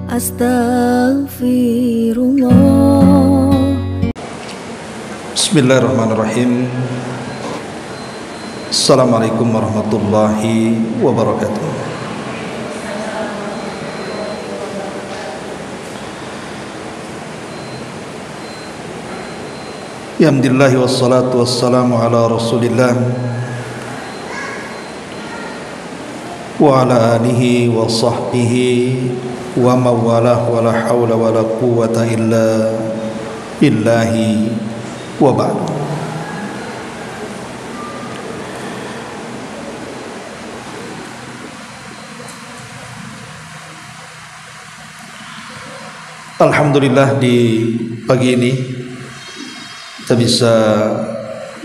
Astaghfirullah. Bismillahirrahmanirrahim. Assalamualaikum warahmatullahi wabarakatuh. Alhamdulillah wassalatu wassalamu ala Rasulillah wa ala alihi wa sahbihi wa mawalah wa la hawla wa la quwwata illa billahi wa ba'd. Alhamdulillah, di pagi ini kita bisa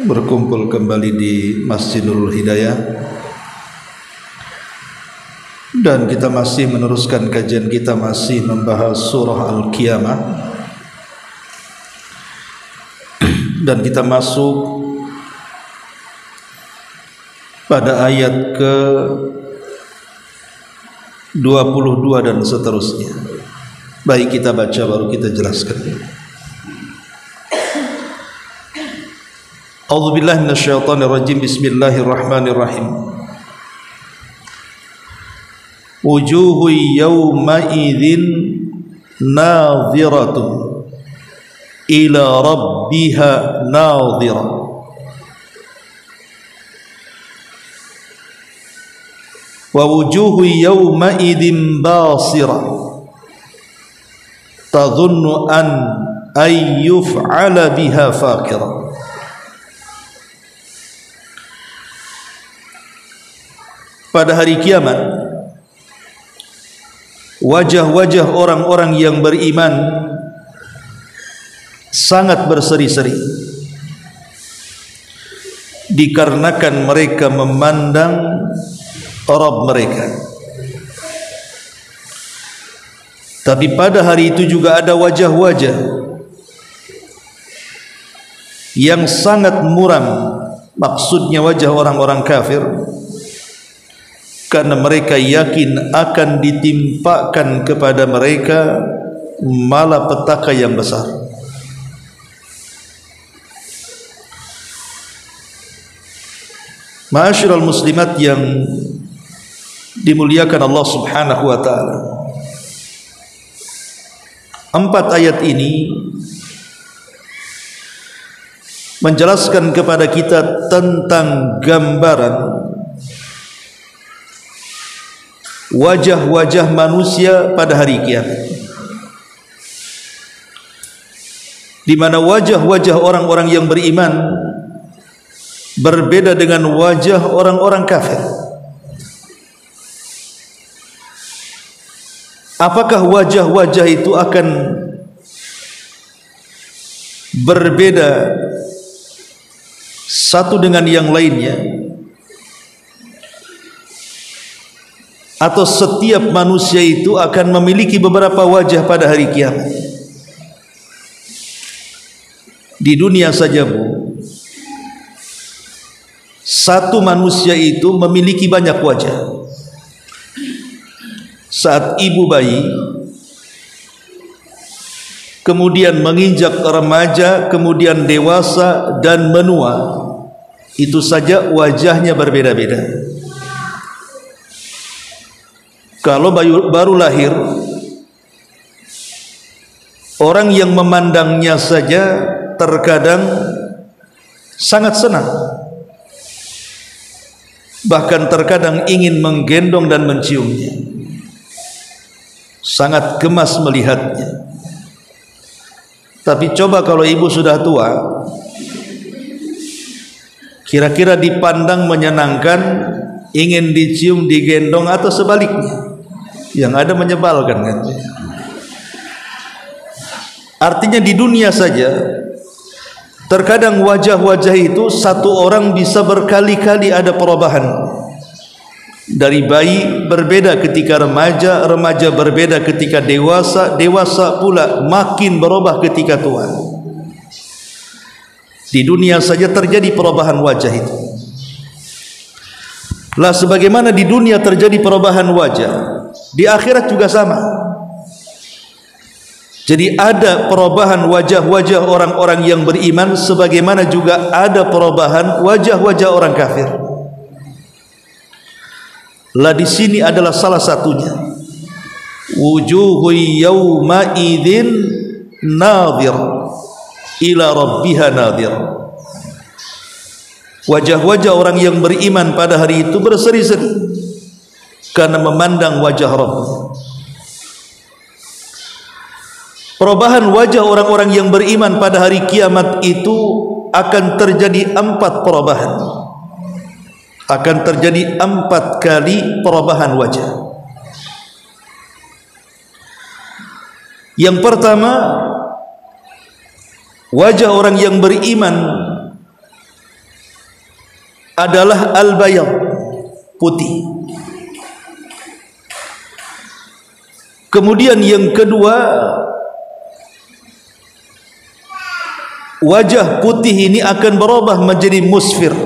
berkumpul kembali di Masjidul Hidayah dan kita masih meneruskan kajian kita, masih membahas surah Al-Qiyamah, dan kita masuk pada ayat ke 22 dan seterusnya. Baik, kita baca baru kita jelaskan. A'udzubillahi minasyaitonirrajim. Bismillahirrahmanirrahim. Wujuhu yawma idzin nadhiratun ila rabbiha nadhirah. Wa wujuhu yawma idzin basirah tadhunnu an ay yuf'ala biha faqirah. Pada hari kiamat, wajah-wajah orang-orang yang beriman sangat berseri-seri, dikarenakan mereka memandang Rabb mereka. Tapi pada hari itu juga ada wajah-wajah yang sangat muram, maksudnya wajah orang-orang kafir, karena mereka yakin akan ditimpakan kepada mereka malapetaka yang besar. Ma'asyiral muslimat yang dimuliakan Allah Subhanahu wa taala, 4 ayat ini menjelaskan kepada kita tentang gambaran wajah-wajah manusia pada hari kiamat, di mana wajah-wajah orang-orang yang beriman berbeda dengan wajah orang-orang kafir. Apakah wajah-wajah itu akan berbeda satu dengan yang lainnya, atau setiap manusia itu akan memiliki beberapa wajah pada hari kiamat? Di dunia saja, Bu, satu manusia itu memiliki banyak wajah. Saat ibu bayi, kemudian menginjak remaja, kemudian dewasa dan menua, itu saja wajahnya berbeda-beda. Kalau baru lahir, orang yang memandangnya saja terkadang sangat senang, bahkan terkadang ingin menggendong dan menciumnya, sangat gemas melihatnya. Tapi coba kalau ibu sudah tua, kira-kira dipandang menyenangkan, ingin dicium, digendong, atau sebaliknya? Yang ada menyebalkan, kan? Artinya di dunia saja terkadang wajah-wajah itu satu orang bisa berkali-kali ada perubahan. Dari bayi berbeda ketika remaja, remaja berbeda ketika dewasa, dewasa pula makin berubah ketika tua. Di dunia saja terjadi perubahan wajah itu. Lah sebagaimana di dunia terjadi perubahan wajah, di akhirat juga sama. Jadi ada perubahan wajah-wajah orang-orang yang beriman, sebagaimana juga ada perubahan wajah-wajah orang kafir. Lah di sini adalah salah satunya. Wujuhu yawma idzin nadhir ila rabbiha nadhir. Wajah-wajah orang yang beriman pada hari itu berseri-seri karena memandang wajah Rabb. Perubahan wajah orang-orang yang beriman pada hari kiamat itu akan terjadi 4 perubahan. Akan terjadi 4 kali perubahan wajah. Yang pertama, wajah orang yang beriman adalah al-bayad, putih. Kemudian yang kedua, wajah putih ini akan berubah menjadi musfir.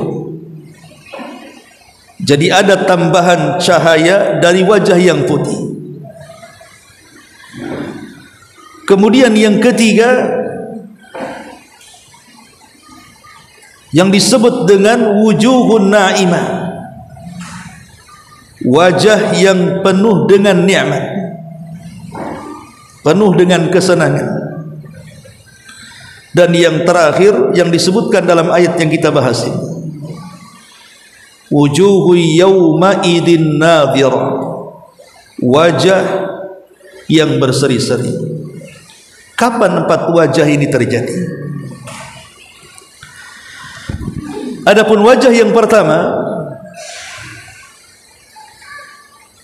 Jadi ada tambahan cahaya dari wajah yang putih. Kemudian yang ketiga, yang disebut dengan wujuhun na'imah, wajah yang penuh dengan nikmat, penuh dengan kesenangan. Dan yang terakhir yang disebutkan dalam ayat yang kita bahas ini, wujuhu yawma idin nadhirah, wajah yang berseri-seri. Kapan 4 wajah ini terjadi? Adapun wajah yang pertama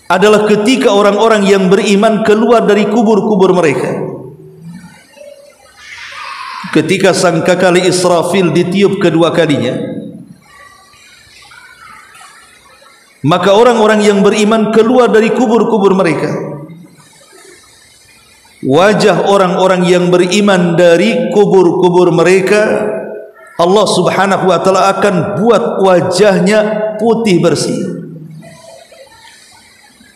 adalah ketika orang-orang yang beriman keluar dari kubur-kubur mereka. Ketika sangkakala Israfil ditiup kedua kalinya, maka orang-orang yang beriman keluar dari kubur-kubur mereka. Wajah orang-orang yang beriman dari kubur-kubur mereka, Allah subhanahu wa ta'ala akan buat wajahnya putih bersih.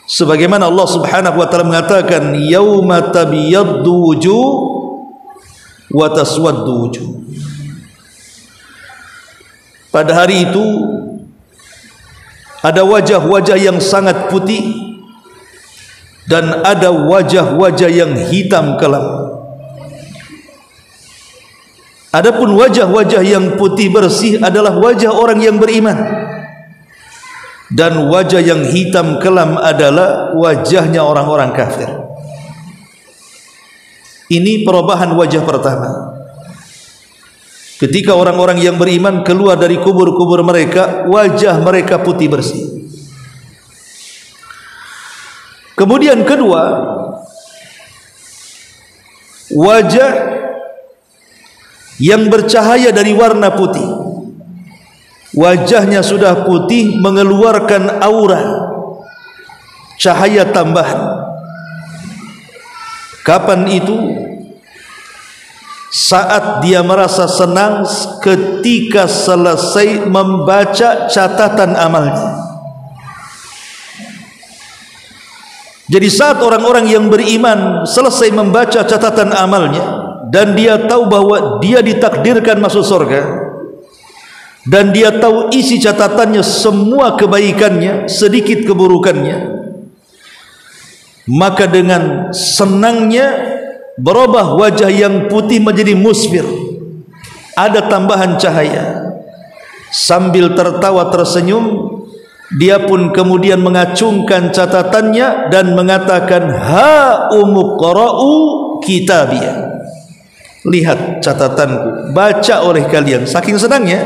Sebagaimana Allah subhanahu wa ta'ala mengatakan, yauma tabyaddu wujuh wa taswaddu wujuh. Pada hari itu ada wajah-wajah yang sangat putih dan ada wajah-wajah yang hitam kelam. Adapun wajah-wajah yang putih bersih adalah wajah orang yang beriman, dan wajah yang hitam kelam adalah wajahnya orang-orang kafir. Ini perubahan wajah pertama. Ketika orang-orang yang beriman keluar dari kubur-kubur mereka, wajah mereka putih bersih. Kemudian kedua, wajah yang bercahaya dari warna putih. Wajahnya sudah putih, mengeluarkan aura cahaya tambahan. Kapan itu? Saat dia merasa senang ketika selesai membaca catatan amalnya. Jadi saat orang-orang yang beriman selesai membaca catatan amalnya dan dia tahu bahwa dia ditakdirkan masuk surga, dan dia tahu isi catatannya semua kebaikannya, sedikit keburukannya, maka dengan senangnya berubah wajah yang putih menjadi musfir, ada tambahan cahaya. Sambil tertawa tersenyum, dia pun kemudian mengacungkan catatannya dan mengatakan, ha umuqra'u kitabiyah, lihat catatanku, baca oleh kalian. Saking senangnya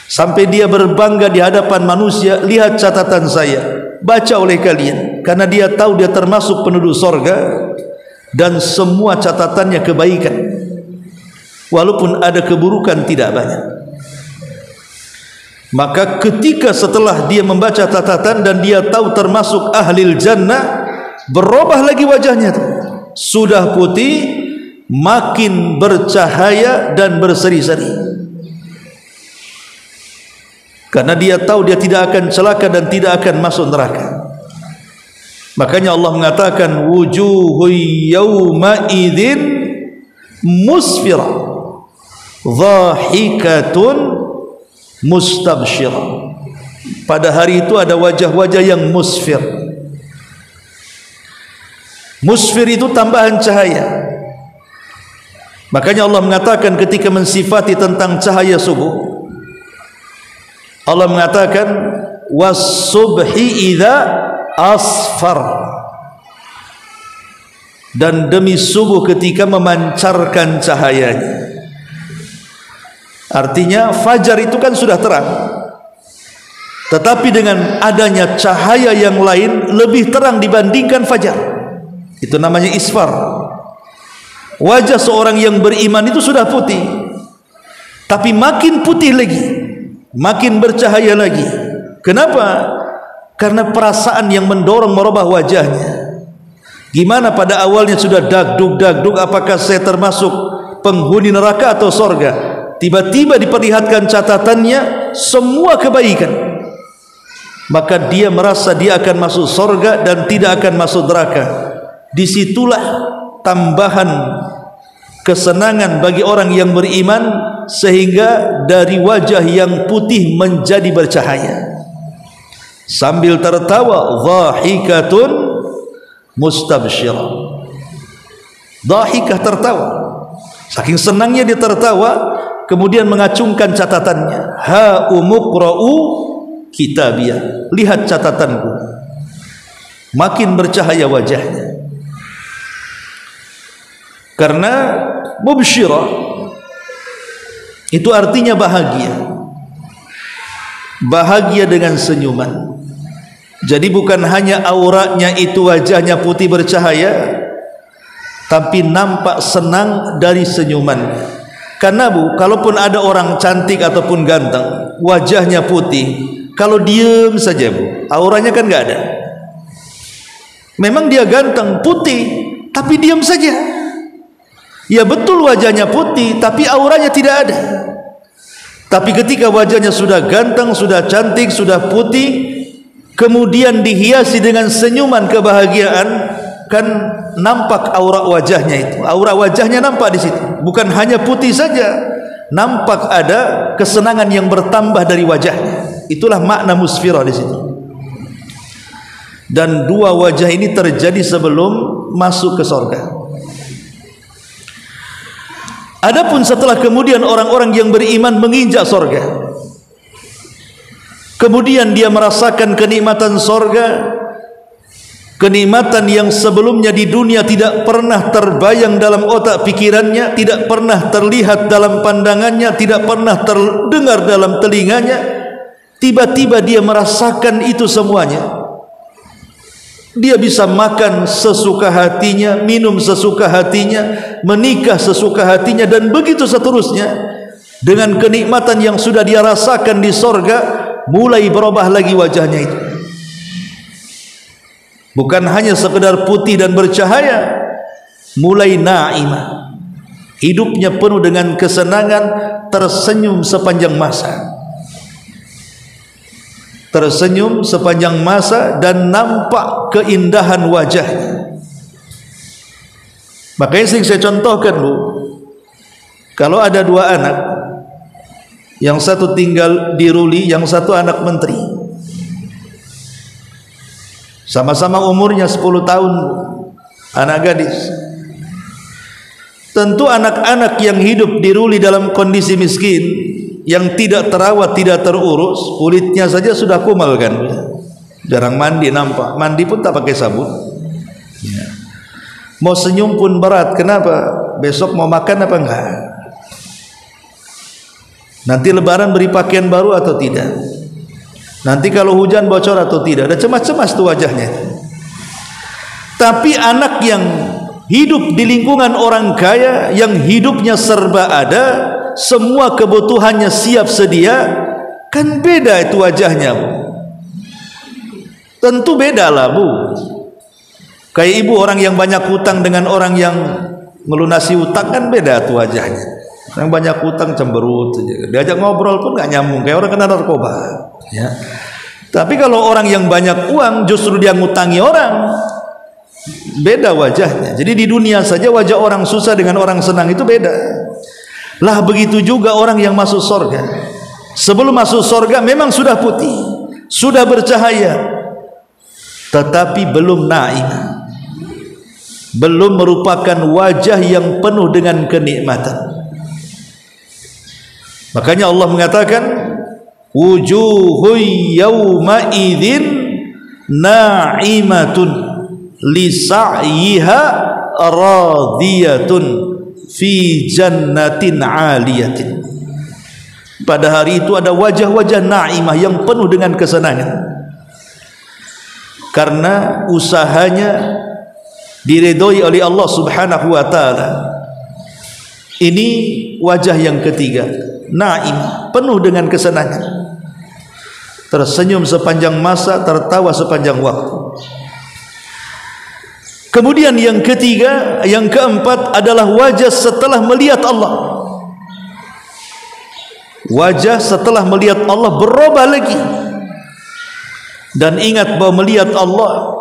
sampai dia berbangga di hadapan manusia, lihat catatan saya, baca oleh kalian. Karena dia tahu dia termasuk penduduk sorga dan semua catatannya kebaikan, walaupun ada keburukan tidak banyak. Maka ketika setelah dia membaca catatan dan dia tahu termasuk ahlil jannah, berubah lagi wajahnya, sudah putih makin bercahaya dan berseri-seri, karena dia tahu dia tidak akan celaka dan tidak akan masuk neraka. Makanya Allah mengatakan wujuhu yawma idzin musfirah dhahikatun mustabsyirah. Pada hari itu ada wajah-wajah yang musfir. Musfir itu tambahan cahaya. Makanya Allah mengatakan ketika mensifati tentang cahaya subuh, Allah mengatakan was-subhi idza asfar, dan demi subuh ketika memancarkan cahayanya. Artinya fajar itu kan sudah terang, tetapi dengan adanya cahaya yang lain lebih terang dibandingkan fajar. Itu namanya isfar. Wajah seorang yang beriman itu sudah putih, tapi makin putih lagi, makin bercahaya lagi. Kenapa? Karena perasaan yang mendorong merubah wajahnya. Gimana pada awalnya sudah dagdug, apakah saya termasuk penghuni neraka atau sorga? Tiba-tiba diperlihatkan catatannya semua kebaikan, maka dia merasa dia akan masuk sorga dan tidak akan masuk neraka. Disitulah tambahan kesenangan bagi orang yang beriman, sehingga dari wajah yang putih menjadi bercahaya sambil tertawa, dhahikatun mustabsyirah. Dhahikah, tertawa, saking senangnya dia tertawa, kemudian mengacungkan catatannya, ha umuqra'u kitabiyah, lihat catatanku. Makin bercahaya wajahnya. Karena mubsyirah itu artinya bahagia, bahagia dengan senyuman. Jadi bukan hanya auranya itu wajahnya putih bercahaya, tapi nampak senang dari senyuman. Karena kalaupun ada orang cantik ataupun ganteng, wajahnya putih, kalau diam saja auranya kan nggak ada. Memang dia ganteng putih, tapi diam saja. Ya betul wajahnya putih, tapi auranya tidak ada. Tapi ketika wajahnya sudah ganteng, sudah cantik, sudah putih, kemudian dihiasi dengan senyuman kebahagiaan, kan nampak aura wajahnya itu. Aura wajahnya nampak di situ. Bukan hanya putih saja, nampak ada kesenangan yang bertambah dari wajahnya. Itulah makna musfirah di situ. Dan dua wajah ini terjadi sebelum masuk ke surga. Adapun setelah kemudian orang-orang yang beriman menginjak sorga, kemudian dia merasakan kenikmatan sorga, kenikmatan yang sebelumnya di dunia tidak pernah terbayang dalam otak pikirannya, tidak pernah terlihat dalam pandangannya, tidak pernah terdengar dalam telinganya. Tiba-tiba dia merasakan itu semuanya. Dia bisa makan sesuka hatinya, minum sesuka hatinya, menikah sesuka hatinya, dan begitu seterusnya. Dengan kenikmatan yang sudah dia rasakan di sorga, mulai berubah lagi wajahnya itu. Bukan hanya sekedar putih dan bercahaya, mulai na'imah. Hidupnya penuh dengan kesenangan, tersenyum sepanjang masa. Tersenyum sepanjang masa dan nampak keindahan wajahnya. Makanya sering saya contohkan kalau ada dua anak, yang satu tinggal di Ruli, yang satu anak menteri, sama-sama umurnya 10 tahun, anak gadis. Tentu anak-anak yang hidup di Ruli dalam kondisi miskin, yang tidak terawat, tidak terurus, kulitnya saja sudah kumal kan, jarang mandi, nampak mandi pun tak pakai sabun ya. Mau senyum pun berat. Kenapa? Besok mau makan apa enggak? Nanti lebaran beri pakaian baru atau tidak? Nanti kalau hujan bocor atau tidak? Ada cemas-cemas tuh wajahnya. Tapi anak yang hidup di lingkungan orang kaya, yang hidupnya serba ada, semua kebutuhannya siap sedia, kan beda itu wajahnya, tentu beda lah Kayak ibu orang yang banyak hutang dengan orang yang melunasi hutang, kan beda tuh wajahnya. Yang banyak hutang cemberut, diajak ngobrol pun nggak nyambung, kayak orang kena narkoba ya. Tapi kalau orang yang banyak uang justru dia ngutangi orang, beda wajahnya. Jadi di dunia saja wajah orang susah dengan orang senang itu beda. Lah begitu juga orang yang masuk surga. Sebelum masuk surga memang sudah putih, sudah bercahaya, tetapi belum naim, belum merupakan wajah yang penuh dengan kenikmatan. Makanya Allah mengatakan wujuhu yawma idzin na'imatun li sa'yiha radiyatun fi jannatin 'aliyatin. Pada hari itu ada wajah-wajah na'imah yang penuh dengan kesenangan karena usahanya diridhoi oleh Allah Subhanahu wa taala. Ini wajah yang ketiga, naim, penuh dengan kesenangan, tersenyum sepanjang masa, tertawa sepanjang waktu. Kemudian yang ketiga, yang keempat adalah wajah setelah melihat Allah. Wajah setelah melihat Allah berubah lagi. Dan ingat bahwa melihat Allah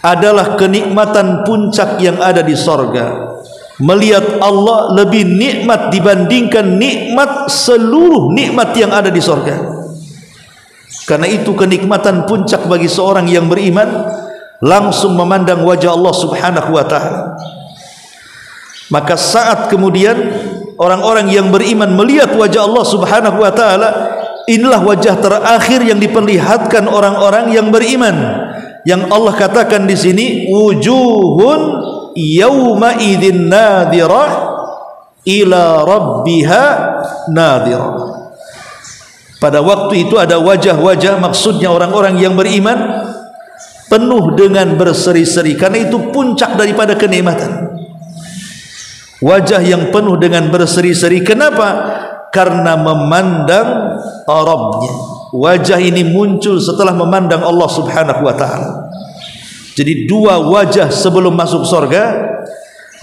adalah kenikmatan puncak yang ada di sorga. Melihat Allah lebih nikmat dibandingkan nikmat seluruh nikmat yang ada di sorga. Karena itu kenikmatan puncak bagi seorang yang beriman langsung memandang wajah Allah Subhanahu wa ta'ala. Maka saat kemudian orang-orang yang beriman melihat wajah Allah Subhanahu wa ta'ala, inilah wajah terakhir yang diperlihatkan orang-orang yang beriman, yang Allah katakan di sini wujuhun yawma idzin nadhirah ila rabbiha nadhirah. Pada waktu itu ada wajah-wajah, maksudnya orang-orang yang beriman, penuh dengan berseri-seri, karena itu puncak daripada kenikmatan. Wajah yang penuh dengan berseri-seri. Kenapa? Karena memandang Rabbnya. Wajah ini muncul setelah memandang Allah Subhanahu wa ta'ala. Jadi dua wajah sebelum masuk surga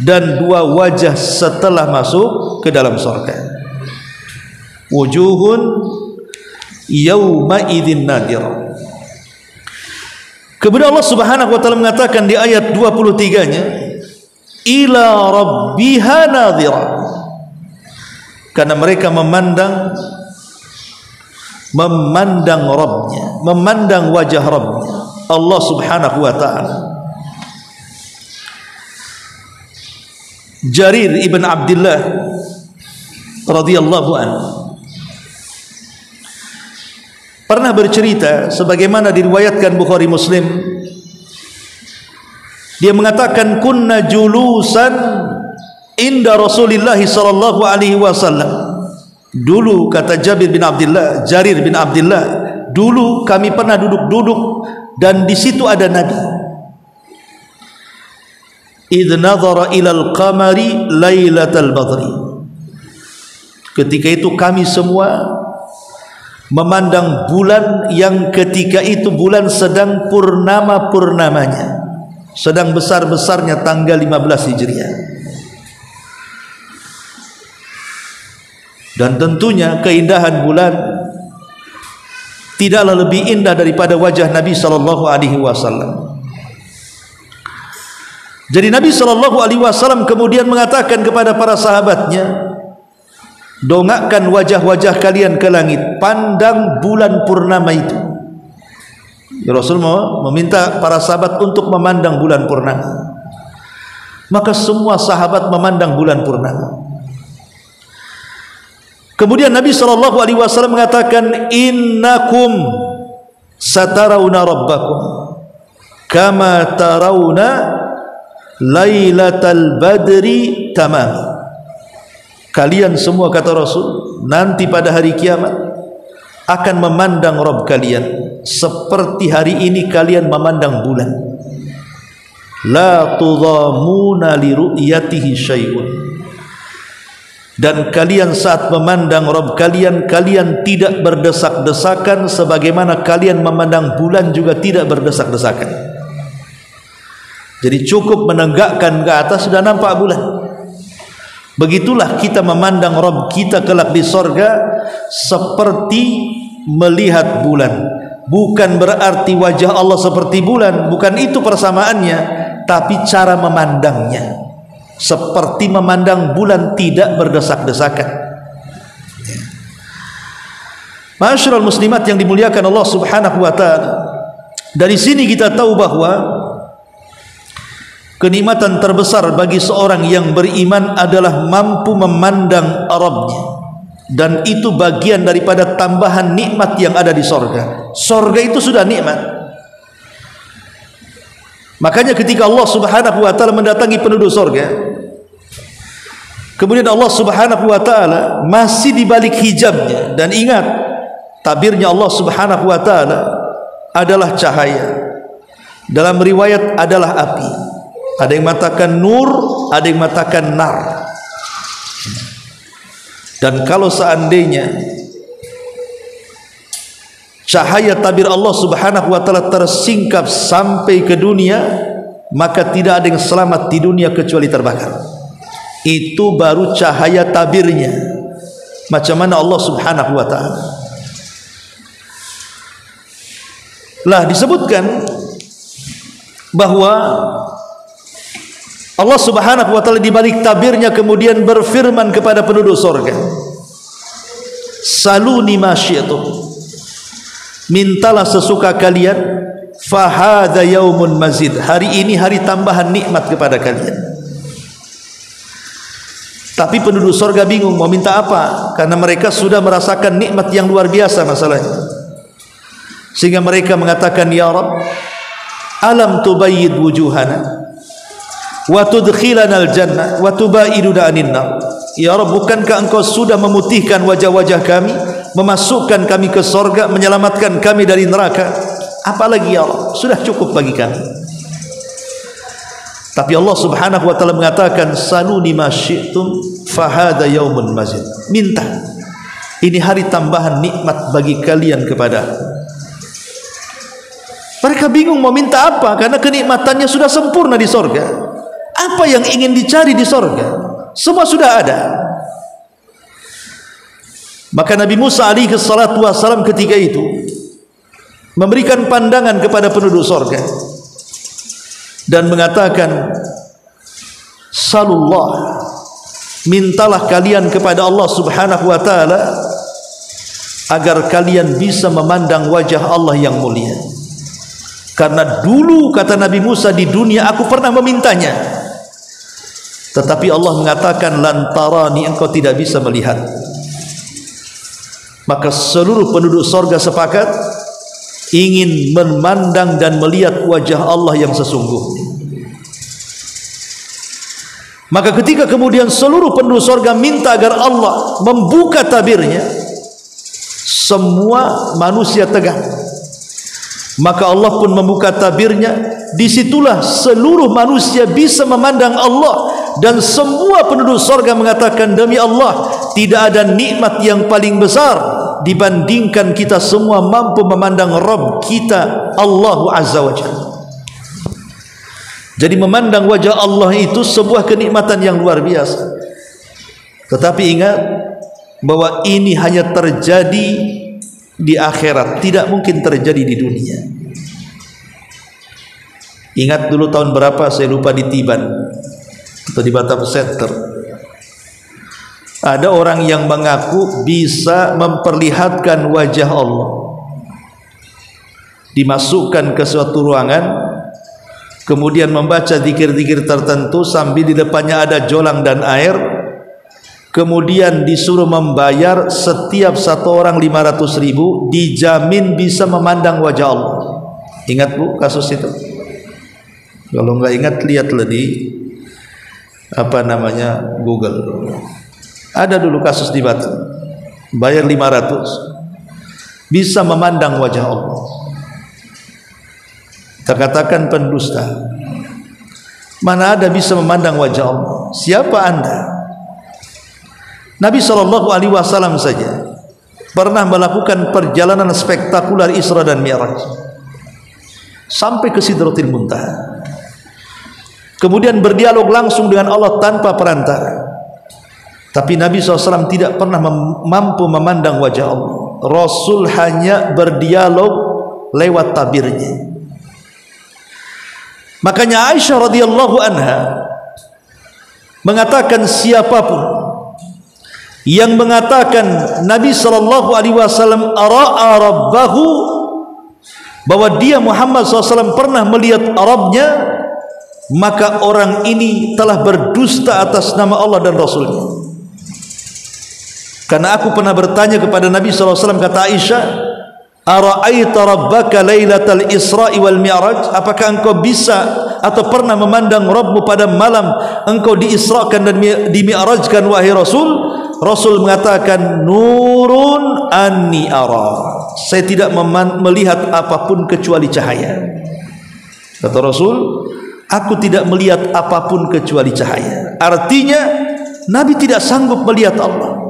dan dua wajah setelah masuk ke dalam surga. Wujuhun yawma idzin nadhirah. Kemudian Allah Subhanahu wa ta'ala mengatakan di ayat 23-nya, ila rabbiha nadhirah. Karena mereka memandang Rabbnya, memandang wajah Rabbnya, Allah Subhanahu wa ta'ala. Jarir ibn Abdullah radhiyallahu anhu pernah bercerita sebagaimana diriwayatkan Bukhari Muslim. Dia mengatakan kunna julusan inda Rasulillah sallallahu alaihi wasallam. Dulu, kata Jarir bin Abdullah, dulu kami pernah duduk-duduk dan di situ ada Nabi. Idh nadhara ilal qamari lailatal badri. Ketika itu kami semua memandang bulan yang ketika itu bulan sedang purnamanya, sedang besar-besarnya tanggal 15 Hijriah. Dan tentunya keindahan bulan tidaklah lebih indah daripada wajah Nabi sallallahu alaihi wasallam. Jadi Nabi sallallahu alaihi wasallam kemudian mengatakan kepada para sahabatnya, dongakkan wajah-wajah kalian ke langit, pandang bulan purnama itu. Ya, Rasulullah meminta para sahabat untuk memandang bulan purnama. Maka semua sahabat memandang bulan purnama. Kemudian Nabi SAW mengatakan, innakum satarawna rabbakum kama tarawna lailatal badri tamam. Kalian semua, kata Rasul, nanti pada hari kiamat akan memandang Rabb kalian seperti hari ini kalian memandang bulan. La tudhamuna li ru'yatihi syai'un. Dan kalian saat memandang Rabb kalian, kalian tidak berdesak-desakan sebagaimana kalian memandang bulan juga tidak berdesak-desakan. Jadi cukup menegakkan ke atas sudah nampak bulan. Begitulah kita memandang Rabb kita kelak di sorga seperti melihat bulan. bukan berarti wajah Allah seperti bulan, bukan itu persamaannya, tapi cara memandangnya seperti memandang bulan, tidak berdesak-desakan. Ma'asyiral muslimat yang dimuliakan Allah Subhanahu wa taala, dari sini kita tahu bahwa kenikmatan terbesar bagi seorang yang beriman adalah mampu memandang Rabbnya, dan itu bagian daripada tambahan nikmat yang ada di sorga. Sorga itu sudah nikmat. Makanya ketika Allah Subhanahu wa taala mendatangi penduduk sorga, kemudian Allah Subhanahu wa taala masih di balik hijabnya, dan ingat, tabirnya Allah Subhanahu wa taala adalah cahaya. Dalam riwayat adalah api. Ada yang mengatakan nur, ada yang mengatakan nar. Dan kalau seandainya cahaya tabir Allah Subhanahu wa taala tersingkap sampai ke dunia, maka tidak ada yang selamat di dunia kecuali terbakar. Itu baru cahaya tabirnya. Macam mana Allah Subhanahu wa taala. Lah disebutkan bahwa Allah Subhanahu wa taala di balik tabirnya kemudian berfirman kepada penduduk surga, saluni ma syi'tum, mintalah sesuka kalian, fa hadza yaumun mazid, hari ini hari tambahan nikmat kepada kalian. Tapi penduduk surga bingung mau minta apa, karena mereka sudah merasakan nikmat yang luar biasa masalahnya. Sehingga mereka mengatakan, ya Rabb, alam tubayyid wujuhana wa tudkhilana al-jannah wa tubaiduna anin nar. Ya Rabb, bukankah engkau sudah memutihkan wajah-wajah kami, memasukkan kami ke sorga, menyelamatkan kami dari neraka? Apalagi ya Rabb, sudah cukup bagi kami. Tapi Allah Subhanahu wa taala mengatakan, saluni ma syi'tum fa hadza yaumun mazid, minta, ini hari tambahan nikmat bagi kalian kepada. Mereka bingung mau minta apa, karena kenikmatannya sudah sempurna di sorga. Apa yang ingin dicari di sorga? Semua sudah ada. Maka Nabi Musa alaihi salatu wassalam ketika itu memberikan pandangan kepada penduduk sorga dan mengatakan, salullah, mintalah kalian kepada Allah Subhanahu wa taala agar kalian bisa memandang wajah Allah yang mulia. Karena dulu kata Nabi Musa, di dunia aku pernah memintanya, tetapi Allah mengatakan lantarani, engkau tidak bisa melihat. Maka seluruh penduduk sorga sepakat ingin memandang dan melihat wajah Allah yang sesungguhnya. Maka ketika kemudian seluruh penduduk sorga minta agar Allah membuka tabirnya, semua manusia tegang. Maka Allah pun membuka tabirnya. Disitulah seluruh manusia bisa memandang Allah, dan semua penduduk sorga mengatakan, demi Allah, tidak ada nikmat yang paling besar dibandingkan kita semua mampu memandang Rabb kita, Allah Azza wa Jalla. Jadi memandang wajah Allah itu sebuah kenikmatan yang luar biasa. Tetapi ingat bahwa ini hanya terjadi di akhirat, tidak mungkin terjadi di dunia. Ingat dulu tahun berapa, saya lupa, di Tiban atau di Batam Center, ada orang yang mengaku bisa memperlihatkan wajah Allah, dimasukkan ke suatu ruangan, kemudian membaca zikir-zikir tertentu sambil di depannya ada jolang dan air, kemudian disuruh membayar setiap satu orang 500.000, dijamin bisa memandang wajah Allah. Ingat Bu kasus itu? Kalau nggak ingat, lihatlah di Google. Ada dulu kasus di Batam, bayar 500 bisa memandang wajah Allah. Kita katakan pendusta. Mana ada bisa memandang wajah Allah? Siapa Anda? Nabi SAW saja pernah melakukan perjalanan spektakuler Isra dan Mi'raj sampai ke Sidratil Muntaha, kemudian berdialog langsung dengan Allah tanpa perantara. Tapi Nabi SAW tidak pernah mampu memandang wajah Allah. Rasul hanya berdialog lewat tabirnya. Makanya Aisyah radhiyallahu anha mengatakan, siapapun yang mengatakan Nabi sallallahu alaihi wasallam ara'a rabbahu, bahwa dia Muhammad SAW pernah melihat Rabbnya, maka orang ini telah berdusta atas nama Allah dan Rasulnya. Karena aku pernah bertanya kepada Nabi SAW, kata Aisyah, ara'aita rabbaka lailatal Isra'i wal Mi'raj, apakah engkau bisa atau pernah memandang Rabbmu pada malam engkau diisrakan dan dimi'rajkan wahai Rasul? Rasul mengatakan, nurun anni ara, saya tidak melihat apapun kecuali cahaya. Kata Rasul, aku tidak melihat apapun kecuali cahaya. Artinya Nabi tidak sanggup melihat Allah.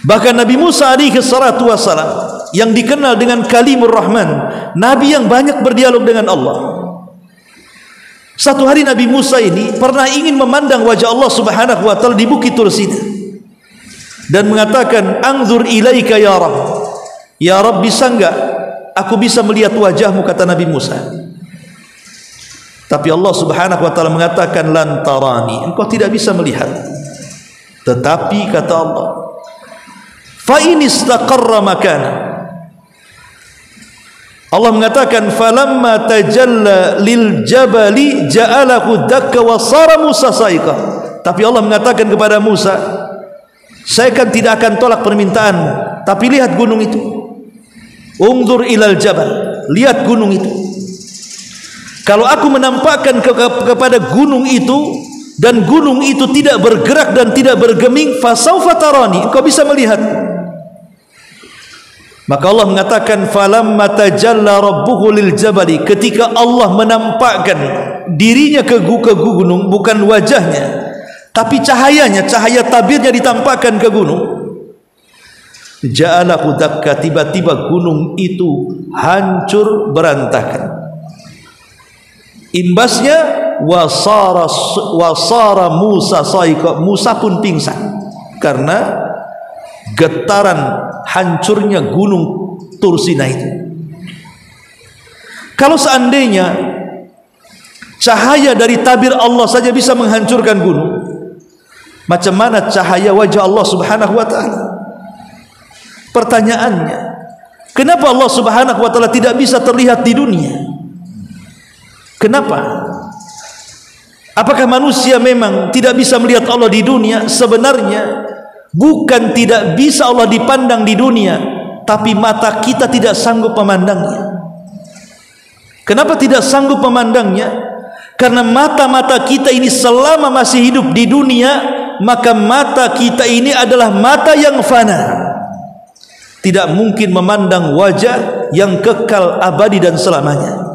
Bahkan Nabi Musa alaihi salatu wassalam, yang dikenal dengan Kalimur Rahman, Nabi yang banyak berdialog dengan Allah. Satu hari Nabi Musa ini pernah ingin memandang wajah Allah subhanahu wa ta'ala di Bukit Tursina, dan mengatakan, anzur ilaika ya Rabb, ya Rabb, bisa enggak aku bisa melihat wajahmu, kata Nabi Musa. Tapi Allah subhanahu wa ta'ala mengatakan, lan tarani, engkau tidak bisa melihat. Tetapi kata Allah, fa in istaqarra makana, Allah mengatakan, falamma tajalla lil jabali ja'alahu dakka wa sara Musa sa'iqa. Tapi Allah mengatakan kepada Musa, saya kan tidak akan tolak permintaanmu, tapi lihat gunung itu. Unzur ilal jabal, lihat gunung itu. Kalau aku menampakkan kepada gunung itu, dan gunung itu tidak bergerak dan tidak bergeming, fasaufa tarani, engkau bisa melihat. Maka Allah mengatakan, falamma tajalla rabbuhu lil jabali, ketika Allah menampakkan dirinya ke gunung, bukan wajahnya tapi cahayanya, cahaya tabirnya ditampakkan ke gunung, ja'alahu dakka, tiba-tiba gunung itu hancur berantakan. Imbasnya wasara Musa sa'iqa, Musa pun pingsan karena getaran hancurnya gunung Tursina itu. Kalau seandainya cahaya dari tabir Allah saja bisa menghancurkan gunung, macam mana cahaya wajah Allah subhanahu wa ta'ala? Pertanyaannya, kenapa Allah subhanahu wa ta'ala tidak bisa terlihat di dunia? Kenapa? Apakah manusia memang tidak bisa melihat Allah di dunia? Sebenarnya bukan tidak bisa Allah dipandang di dunia, tapi mata kita tidak sanggup memandangnya. Kenapa tidak sanggup memandangnya? Karena mata-mata kita ini selama masih hidup di dunia, maka mata kita ini adalah mata yang fana, tidak mungkin memandang wajah yang kekal abadi dan selamanya.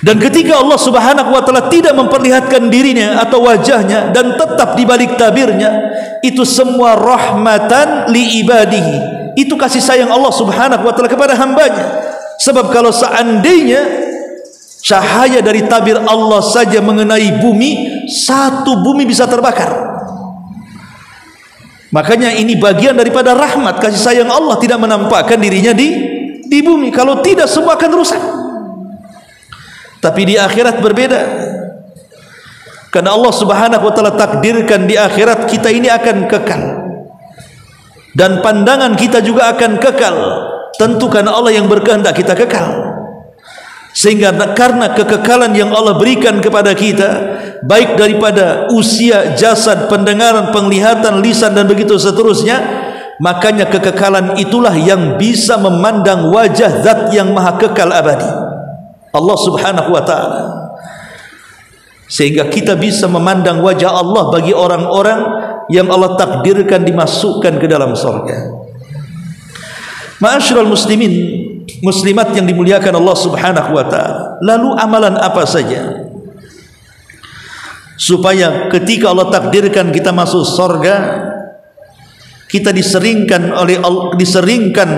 Dan ketika Allah subhanahu wa ta'ala tidak memperlihatkan dirinya atau wajahnya dan tetap di balik tabirnya, itu semua rahmatan li ibadihi, itu kasih sayang Allah subhanahu wa ta'ala kepada hambanya. Sebab kalau seandainya cahaya dari tabir Allah saja mengenai bumi, satu bumi bisa terbakar. Makanya ini bagian daripada rahmat, kasih sayang Allah tidak menampakkan dirinya di bumi. Kalau tidak, semua akan rusak. Tapi di akhirat berbeda, karena Allah subhanahu wa ta'ala takdirkan di akhirat kita ini akan kekal, dan pandangan kita juga akan kekal. Tentu karena Allah yang berkehendak kita kekal. Sehingga karena kekekalan yang Allah berikan kepada kita, baik daripada usia, jasad, pendengaran, penglihatan, lisan, dan begitu seterusnya, makanya kekekalan itulah yang bisa memandang wajah zat yang maha kekal abadi, Allah subhanahu wa ta'ala. Sehingga kita bisa memandang wajah Allah bagi orang-orang yang Allah takdirkan dimasukkan ke dalam surga. Ma'asyiral muslimin, muslimat yang dimuliakan Allah subhanahu wa ta'ala, lalu amalan apa saja supaya ketika Allah takdirkan kita masuk surga, kita diseringkan oleh Allah, diseringkan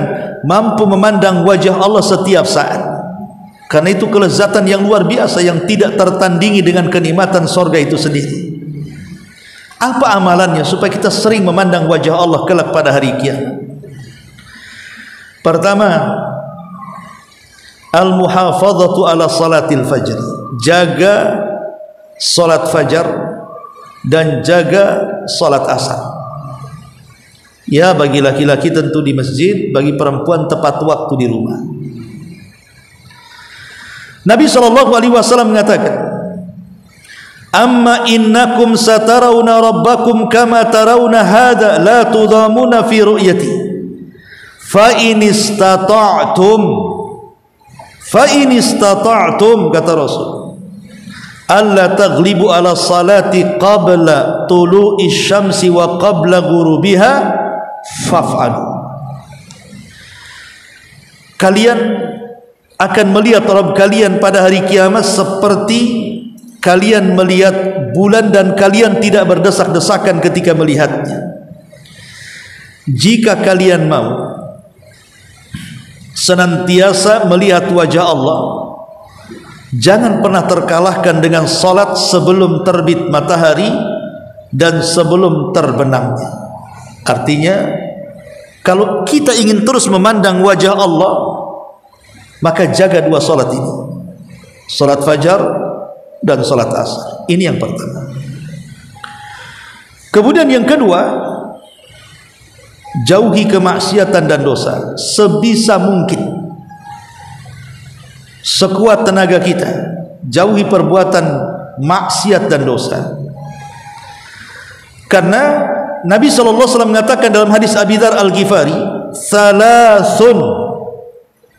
mampu memandang wajah Allah setiap saat. Karena itu kelezatan yang luar biasa yang tidak tertandingi dengan kenikmatan surga itu sendiri. Apa amalannya supaya kita sering memandang wajah Allah kelak pada hari kiamat? Pertama, al-muhafadzatu ala salatil fajr, jaga salat fajar dan jaga salat asar. Ya, bagi laki-laki tentu di masjid, bagi perempuan tepat waktu di rumah. Nabi SAW mengatakan, amma innakum satarawna rabbakum kama tarawna hadha la tudamuna fi ru'yati fa in istata'tum kata Rasul alla taghlibu ala salati qabla tulu'i syamsi wa qabla ghurubiha faf'alu. Kalian akan melihat Rabb kalian pada hari kiamat seperti kalian melihat bulan dan kalian tidak berdesak-desakan ketika melihatnya. Jika kalian mau senantiasa melihat wajah Allah, jangan pernah terkalahkan dengan salat sebelum terbit matahari dan sebelum terbenamnya. Artinya, kalau kita ingin terus memandang wajah Allah, maka jaga dua salat ini, salat fajar dan salat asar. Ini yang pertama. Kemudian yang kedua, jauhi kemaksiatan dan dosa sebisa mungkin, sekuat tenaga kita. Jauhi perbuatan maksiat dan dosa, karena Nabi SAW mengatakan dalam hadis Abi Dzar Al-Ghifari, salasun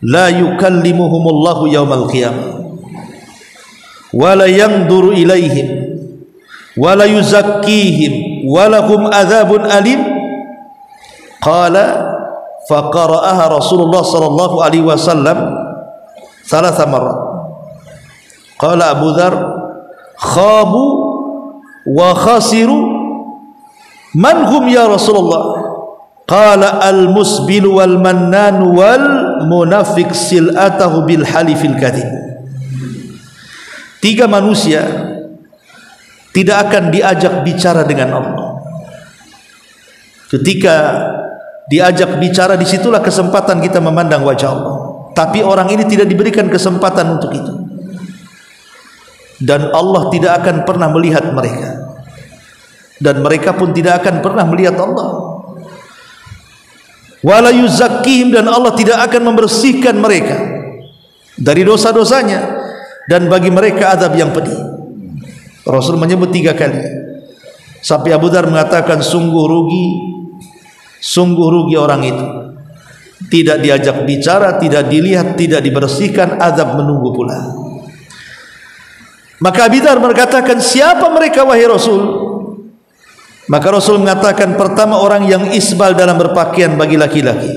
la yukallimuhumullahu yaumal qiyamah wa la yanzuru ilaihim wa la yuzakkihim wa lahum adzabun alim. Qala faqara'aha Rasulullah sallallahu alaihi wasallam thalatha marrat. Qala Abu Dzar, khabu wa khasiru man hum ya Rasulullah? Qala al-musbil wal mannan wal munafiq sil'atahu bil halifil kadhib. Tiga manusia tidak akan diajak bicara dengan Allah. Ketika diajak bicara, disitulah kesempatan kita memandang wajah Allah. Tapi orang ini tidak diberikan kesempatan untuk itu, dan Allah tidak akan pernah melihat mereka, dan mereka pun tidak akan pernah melihat Allah. Wala yuzakkihim, dan Allah tidak akan membersihkan mereka dari dosa-dosanya, dan bagi mereka azab yang pedih. Rasul menyebut 3 kali sampai Abu Dzar mengatakan, sungguh rugi orang itu, tidak diajak bicara, tidak dilihat, tidak dibersihkan, azab menunggu pula. Maka Abu Dzar berkatakan, siapa mereka wahai Rasul? Maka Rasul mengatakan, pertama orang yang isbal dalam berpakaian bagi laki-laki.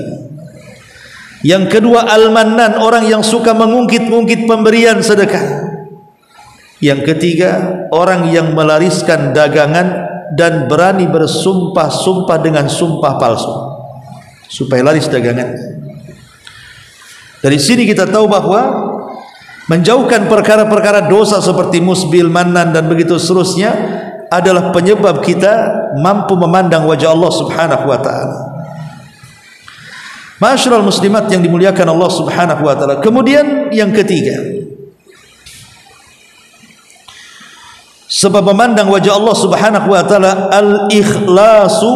Yang kedua al-mannan, orang yang suka mengungkit-ungkit pemberian sedekah. Yang ketiga orang yang melariskan dagangan dan berani bersumpah-sumpah dengan sumpah palsu supaya laris dagangan. Dari sini kita tahu bahwa menjauhkan perkara-perkara dosa seperti musbil, mannan dan begitu seterusnya adalah penyebab kita mampu memandang wajah Allah Subhanahu wa taala. Ma'asyiral muslimat yang dimuliakan Allah Subhanahu wa taala. Kemudian yang ketiga, sebab memandang wajah Allah Subhanahu wa taala, al-ikhlasu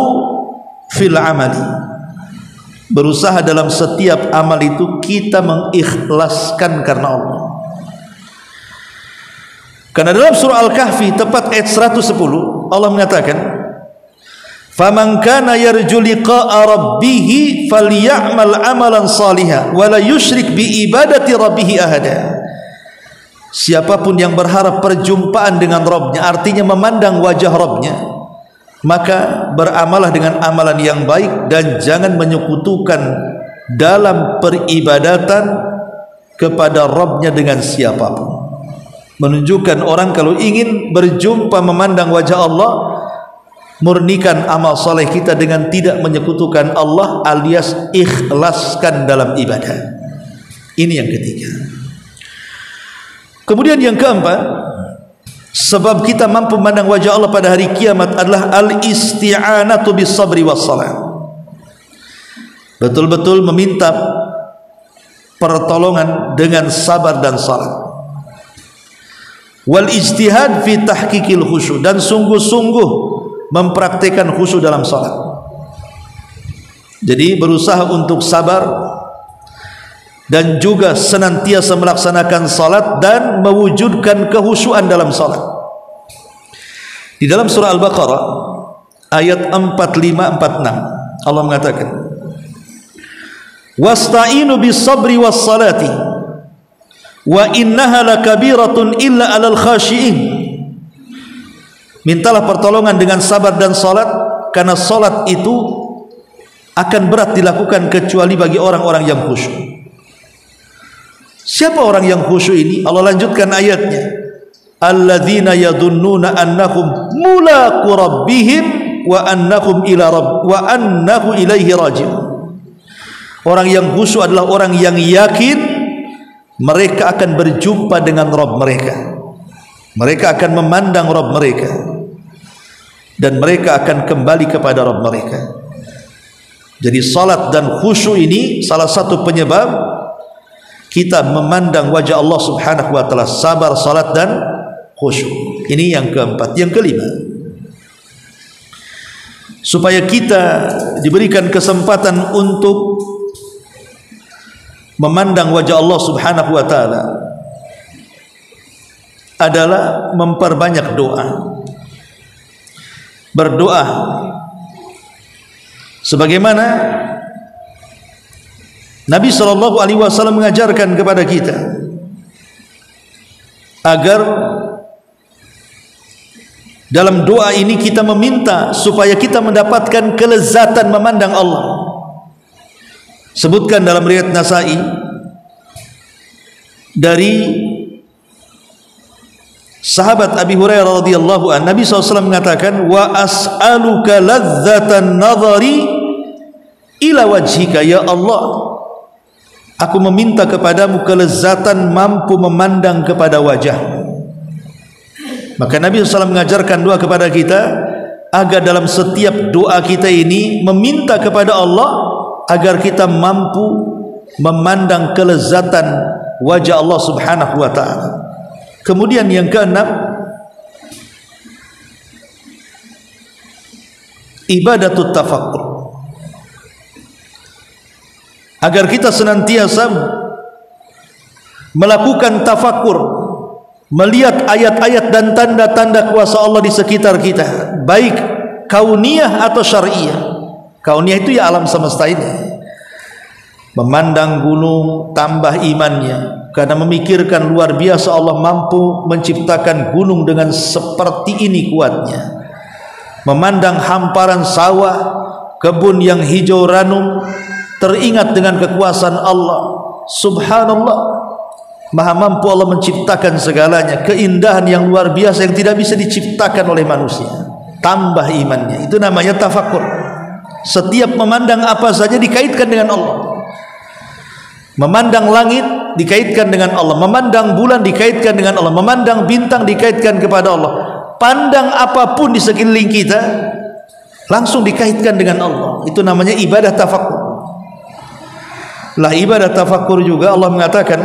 fil amali. Berusaha dalam setiap amal itu kita mengikhlaskan karena Allah. Karena dalam surah Al-Kahfi tepat ayat 110 Allah mengatakan, faman kana yarju liqa'a rabbih falyamal amalan salihan wa la yusyrik bi ibadati rabbih ahada. Siapapun yang berharap perjumpaan dengan Rabbnya, artinya memandang wajah Rabbnya, maka beramalah dengan amalan yang baik dan jangan menyekutukan dalam peribadatan kepada Rabbnya dengan siapapun. Menunjukkan orang kalau ingin berjumpa memandang wajah Allah, murnikan amal saleh kita dengan tidak menyekutukan Allah, alias ikhlaskan dalam ibadah. Ini yang ketiga. Kemudian yang keempat, sebab kita mampu memandang wajah Allah pada hari kiamat adalah al-isti'anatu bis sabri was salat. Betul-betul meminta pertolongan dengan sabar dan salat. Wal ijtihad fi tahqiqil khusyuk, dan sungguh-sungguh mempraktikkan khusyuk dalam salat. Jadi berusaha untuk sabar dan juga senantiasa melaksanakan salat dan mewujudkan kehusyuan dalam salat. Di dalam surah Al-Baqarah ayat 45-46 Allah mengatakan, wasta'inu bis sabri was salati wa innaha lakabiratun illa 'alal khashiin. Mintalah pertolongan dengan sabar dan salat, karena salat itu akan berat dilakukan kecuali bagi orang-orang yang khusyuk. Siapa orang yang khusyuk ini? Allah lanjutkan ayatnya, alladzina yadhunnuna annahum mulaqu rabbihim wa annahum ilaihi raji'un. Orang yang khusyuk adalah orang yang yakin mereka akan berjumpa dengan Rabb mereka. Mereka akan memandang Rabb mereka dan mereka akan kembali kepada Rabb mereka. Jadi salat dan khusyuk ini salah satu penyebab kita memandang wajah Allah Subhanahu wa taala, sabar, salat dan khusyuk. Ini yang keempat. Yang kelima, supaya kita diberikan kesempatan untuk memandang wajah Allah Subhanahu wa taala adalah memperbanyak doa. Berdoa sebagaimana Nabi SAW mengajarkan kepada kita agar dalam doa ini kita meminta supaya kita mendapatkan kelezatan memandang Allah. Sebutkan dalam riwayat Nasai dari sahabat Abi Hurairah radhiyallahu anhu, Nabi SAW mengatakan, wa as'aluka ladzatan nadhari ila wajhika, ya Allah, aku meminta kepadamu kelezatan mampu memandang kepada wajah. Maka Nabi SAW mengajarkan doa kepada kita agar dalam setiap doa kita ini meminta kepada Allah agar kita mampu memandang kelezatan wajah Allah Subhanahu wa ta'ala. Kemudian yang keenam, ibadatut tafakkur, agar kita senantiasa melakukan tafakur, melihat ayat-ayat dan tanda-tanda kuasa Allah di sekitar kita, baik kauniyah atau syariah. Kauniyah itu ya alam semesta ini. Memandang gunung tambah imannya, karena memikirkan luar biasa Allah mampu menciptakan gunung dengan seperti ini kuatnya. Memandang hamparan sawah, kebun yang hijau ranum, teringat dengan kekuasaan Allah. Subhanallah, maha mampu Allah menciptakan segalanya, keindahan yang luar biasa yang tidak bisa diciptakan oleh manusia. Tambah imannya, itu namanya tafakur. Setiap memandang apa saja dikaitkan dengan Allah. Memandang langit dikaitkan dengan Allah, memandang bulan dikaitkan dengan Allah, memandang bintang dikaitkan kepada Allah. Pandang apapun di sekeliling kita langsung dikaitkan dengan Allah. Itu namanya ibadah tafakur. Lah ibadah tafakur juga Allah mengatakan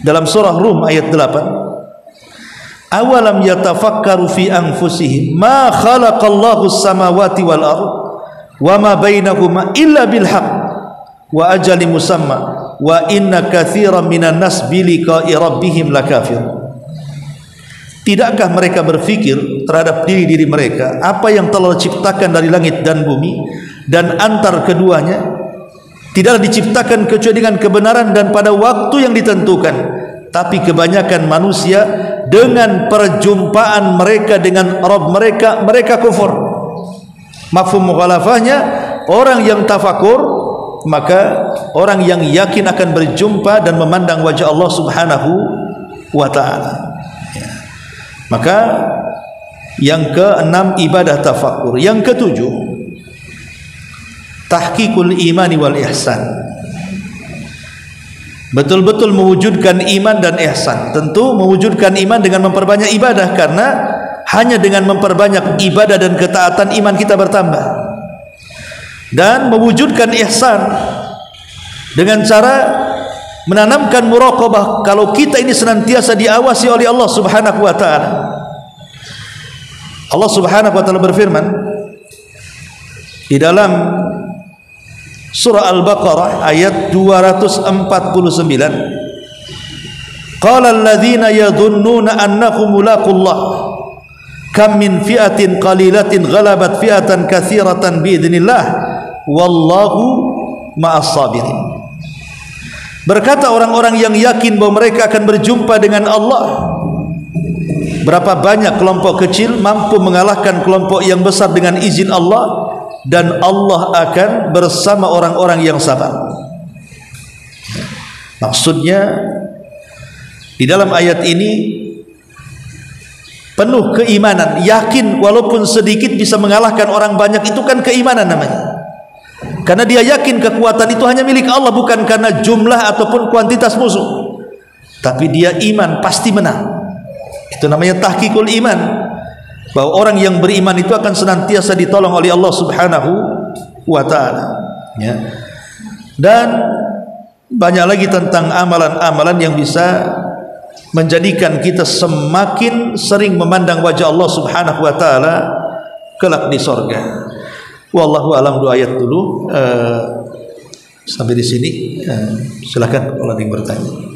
dalam surah Rum ayat 8, awalam yatafakkaru fi anfusihim ma khalaqallahu as-samawati wal ardh wa ma bainahuma illa bil haqq wa ajali musamma wa inna katsiran minan nas bi liqa'i rabbihim lakafir. Tidakkah mereka berfikir terhadap diri-diri mereka apa yang telah diciptakan dari langit dan bumi, dan antar keduanya tidaklah diciptakan kecuali dengan kebenaran dan pada waktu yang ditentukan, tapi kebanyakan manusia dengan perjumpaan mereka dengan Rabb mereka, mereka kufur. Mafhum mukhalafahnya, orang yang tafakur maka orang yang yakin akan berjumpa dan memandang wajah Allah Subhanahu wa ta'ala. Maka yang keenam ibadah tafakur. Yang ketujuh, tahqiqul imani wal ihsan, betul-betul mewujudkan iman dan ihsan. Tentu mewujudkan iman dengan memperbanyak ibadah, karena hanya dengan memperbanyak ibadah dan ketaatan iman kita bertambah. Dan mewujudkan ihsan dengan cara menanamkan muraqabah kalau kita ini senantiasa diawasi oleh Allah Subhanahu wa taala. Allah Subhanahu wa taala berfirman di dalam surah Al-Baqarah ayat 249, qala alladziina yadhunnuna annahum mulaqullah kam min fi'atin qalilatin ghalabat fi'atan katsiratan biidznillah wallahu ma'as sabirin. Berkata orang-orang yang yakin bahwa mereka akan berjumpa dengan Allah, berapa banyak kelompok kecil mampu mengalahkan kelompok yang besar dengan izin Allah, dan Allah akan bersama orang-orang yang sabar. Maksudnya di dalam ayat ini penuh keimanan, yakin walaupun sedikit bisa mengalahkan orang banyak, itu kan keimanan namanya. Karena dia yakin kekuatan itu hanya milik Allah, bukan karena jumlah ataupun kuantitas musuh, tapi dia iman pasti menang. Itu namanya tahqiqul iman, bahwa orang yang beriman itu akan senantiasa ditolong oleh Allah Subhanahu wa taala, ya. Dan banyak lagi tentang amalan-amalan yang bisa menjadikan kita semakin sering memandang wajah Allah Subhanahu wa taala kelak di surga. Wallahu alam. Dua ayat dulu sampai di sini. Silakan kalau ada yang bertanya.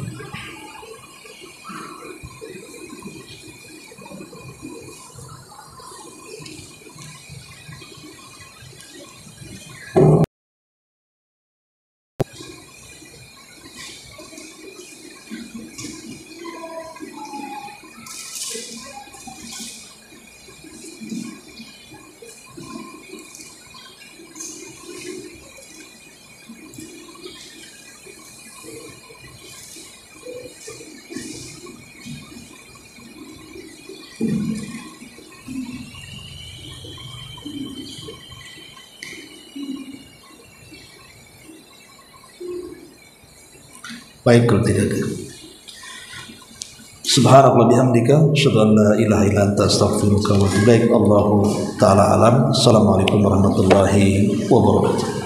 Baik, kalau tidak ada. Subhanallah bihamdika, asyhadu an la ilaha illa anta, astaghfiruka wa atubu ilaik. Allahu taala alam. Assalamualaikum warahmatullahi wabarakatuh.